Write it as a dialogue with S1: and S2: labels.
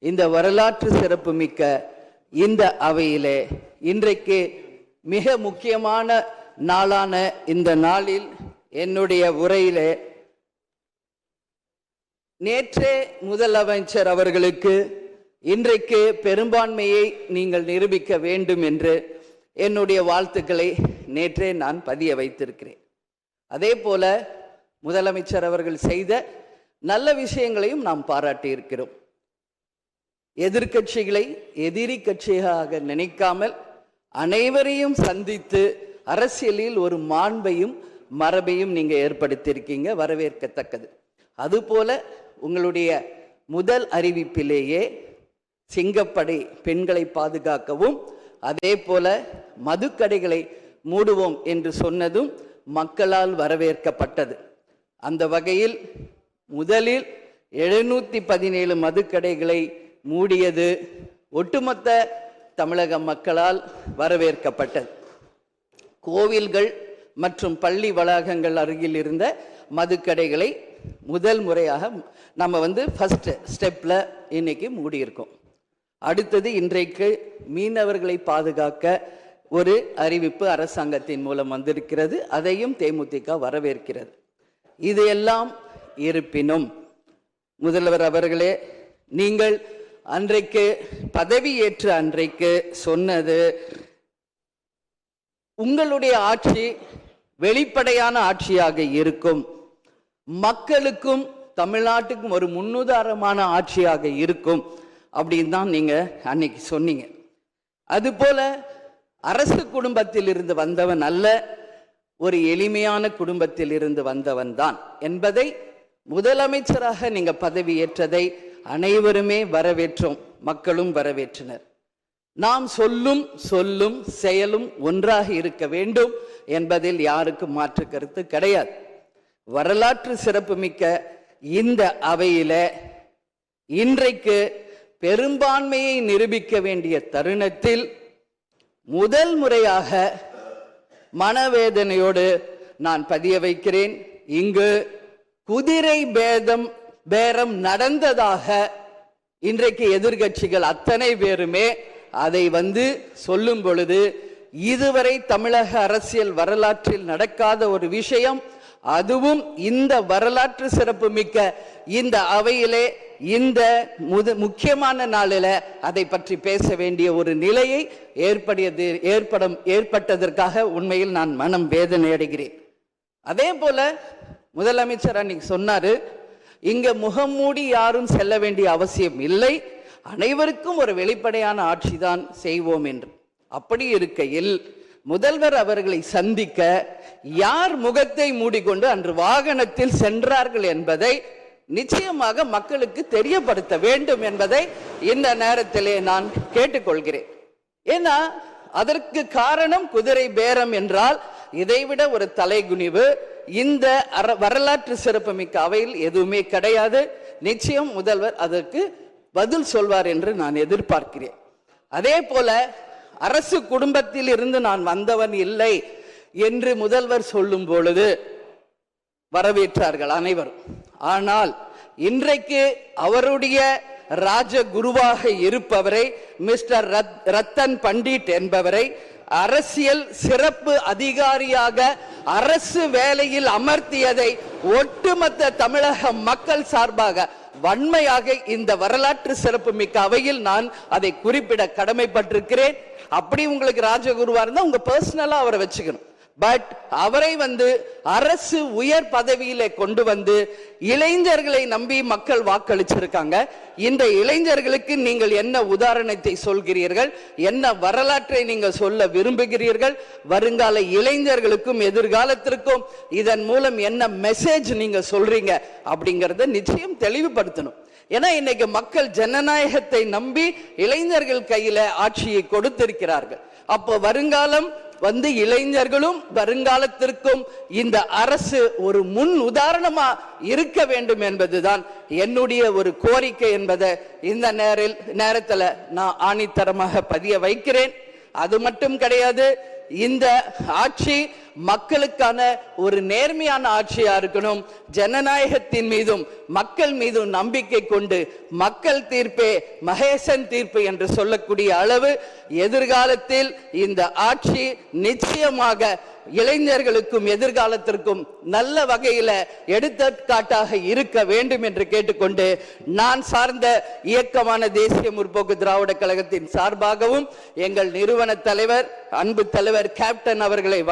S1: இந்த வரலாற்று சிறப்புமிக்க இந்த அவையிலே இன்றைக்கு மிக முக்கியமான நாளான இந்த நாளில் என்னுடைய உரையிலே நேற்றே முதலமைச்சர் அவர்களுக்கு இன்றைக்கு பெரும்பான்மையை நீங்கள் நிரூபிக்க வேண்டும் என்று என்னுடைய வாழ்த்துக்களை நேற்றே நான் பதிய வைத்திருக்கிறேன். அதே போல முதலமைச்சர் அவர்கள் செய்த நல்ல விஷயங்களையும் நாம் பாராட்டி இருக்கிறோம். எதிர்கட்சிகளை எதிரி கட்சியாக நினைக்காமல் அனைவரையும் சந்தித்து அரசியலில் ஒரு மாண்பையும் மரபையும் நீங்க ஏற்படுத்தியிருக்கீங்க, வரவேற்கத்தக்கது. அதுபோல உங்களுடைய முதல் அறிவிப்பிலேயே சிங்கப்படை பெண்களை பாதுகாக்கவும் அதே போல மதுக்கடைகளை மூடுவோம் என்று சொன்னதும் மக்களால் வரவேற்கப்பட்டது. அந்த வகையில் முதலில் 717 மதுக்கடைகளை மூடியது ஒட்டுமொத்த தமிழக மக்களால் வரவேற்கப்பட்டது. கோவில்கள் மற்றும் பள்ளி வளாகங்கள் அருகில் இருந்த மதுக்கடைகளை முதல் முறையாக நம்ம ஃபர்ஸ்ட் ஸ்டெப்ல இன்னைக்கு மூடியிருக்கோம். அடுத்தது இன்றைக்கு மீனவர்களை பாதுகாக்க ஒரு அறிவிப்பு அரசாங்கத்தின் மூலம் வந்திருக்கிறது. அதையும் தேமுதிக வரவேற்கிறது. இது எல்லாம் இருப்பினும் முதல்வர் அவர்களே, நீங்கள் அன்றைக்கு பதவியேற்ற அன்றைக்கு சொன்னது உங்களுடைய ஆட்சி வெளிப்படையான ஆட்சியாக இருக்கும், மக்களுக்கும் தமிழ்நாட்டுக்கும் ஒரு முன்னுதாரணமான ஆட்சியாக இருக்கும் அப்படின்னு தான் நீங்க அன்னைக்கு சொன்னீங்க. அதுபோல அரசு குடும்பத்தில் இருந்து வந்தவன் அல்ல, ஒரு எளிமையான குடும்பத்தில் இருந்து வந்தவன் தான் என்பதை முதலமைச்சராக நீங்க பதவியேற்றதை அனைவருமே வரவேற்றோம், மக்களும் வரவேற்றனர். நாம் சொல்லும் செயலும் ஒன்றாக இருக்க வேண்டும் என்பதில் யாருக்கும் மாற்று கருத்து கிடையாது. வரலாற்று சிறப்புமிக்க இந்த அவையில இன்றைக்கு பெரும்பான்மையை நிரூபிக்க வேண்டிய தருணத்தில் முதல் முறையாக மனவேதனையோடு நான் பதிய வைக்கிறேன், இங்கு குதிரை பேரம் நடந்ததாக இன்றைக்கு எதிர்கட்சிகள் அத்தனை பேருமே அதை சொல்லும் பொழுது இதுவரை தமிழக அரசியல் வரலாற்றில் நடக்காத ஒரு விஷயம், அதுவும் இந்த வரலாற்று சிறப்பு மிக்க இந்த அவையிலே இந்த முக்கியமான நாளில் அதை பற்றி பேச வேண்டிய ஒரு நிலையை ஏற்பட்டதற்காக உண்மையில் நான் மனம் வேதனை அடைகிறேன். அதே போல முதலமைச்சர் அன்னைக்கு சொன்னாரு, இங்க முகம் மூடி யாரும் செல்ல வேண்டிய அவசியம் இல்லை, அனைவருக்கும் ஒரு வெளிப்படையான ஆட்சி தான் செய்வோம் என்று. அப்படி இருக்கையில் முதல்வர் அவர்களை சந்திக்க யார் முகத்தை மூடிக்கொண்டு அன்று வாகனத்தில் சென்றார்கள் என்பதை நிச்சயமாக மக்களுக்கு தெரியப்படுத்த வேண்டும் என்பதை இந்த நேரத்திலே நான் கேட்டுக்கொள்கிறேன். ஏன்னா அதற்கு காரணம் குதிரை பேரம் என்றால் இதைவிட ஒரு தலைகுனிவு இந்த வரலாற்று சிறப்புமிக்க அவையில் எதுவுமே கிடையாது. நிச்சயம் முதல்வர் அதற்கு பதில் சொல்வார் என்று நான் எதிர்பார்க்கிறேன். அதே போல அரசு குடும்பத்தில் இருந்து நான் வந்தவன் இல்லை என்று முதல்வர் சொல்லும் பொழுது வரவேற்றார்கள் அனைவரும். ஆனால் இன்றைக்கு அவருடைய ராஜகுருவாக இருப்பவரை மிஸ்டர் ரத்தன் பண்டிட் என்பவரை அரசியல் சிறப்பு அதிகாரியாக அரசு வேலையில் அமர்த்தியதை ஒட்டுமொத்த தமிழக மக்கள் சார்பாக வன்மையாக இந்த வரலாற்று சிறப்பு மிக்க அவையில் நான் அதை குறிப்பிட கடமைப்பட்டிருக்கிறேன். அப்படி உங்களுக்கு ராஜகுருவா இருந்தா உங்க பர்சனலா அவரை வச்சுக்கணும். பட் அவரை அரசு உயர் பதவியில கொண்டு இளைஞர்களை நம்பி மக்கள் வாக்களிச்சிருக்காங்க. இந்த இளைஞர்களுக்கு நீங்கள் என்ன உதாரணத்தை சொல்கிறீர்கள், என்ன வரலாற்றை நீங்கள் சொல்ல விரும்புகிறீர்கள், வருங்கால இளைஞர்களுக்கும் எதிர்காலத்திற்கும் இதன் மூலம் என்ன மெசேஜ் நீங்க சொல்றீங்க அப்படிங்கறத நிச்சயம் தெளிவுபடுத்தணும். ஏன்னா இன்னைக்கு மக்கள் ஜனநாயகத்தை நம்பி இளைஞர்கள் கையில ஆட்சியை கொடுத்திருக்கிறார்கள். அப்போ வருங்காலம் இளைஞர்களும் வருங்காலத்திற்கும் இந்த அரசு ஒரு முன் உதாரணமா இருக்க வேண்டும் என்பதுதான் என்னுடைய ஒரு கோரிக்கை என்பதை இந்த நேரத்தில் நான் ஆணித்தரமாக பதிய வைக்கிறேன். அது மட்டும் கிடையாது, இந்த ஆட்சி மக்களுக்கான ஒரு நேர்மையான ஆட்சியா இருக்கணும். ஜனநாயகத்தின் மீதும் மக்கள் மீதும் நம்பிக்கை கொண்டு மக்கள் தீர்ப்பே மகேசன் தீர்ப்பு என்று சொல்லக்கூடிய அளவு எதிர்காலத்தில் இந்த ஆட்சி நிச்சயமாக இளைஞர்களுக்கும் எதிர்காலத்திற்கும் நல்ல வகையில எடுத்துக்காட்டாக இருக்க வேண்டும் என்று கேட்டுக்கொண்டு, நான் சார்ந்த இயக்கமான தேசிய முற்போக்கு திராவிட கழகத்தின் சார்பாகவும் எங்கள் நிறுவன தலைவர் அன்பு தலைவர் கேப்டன் அவர்களை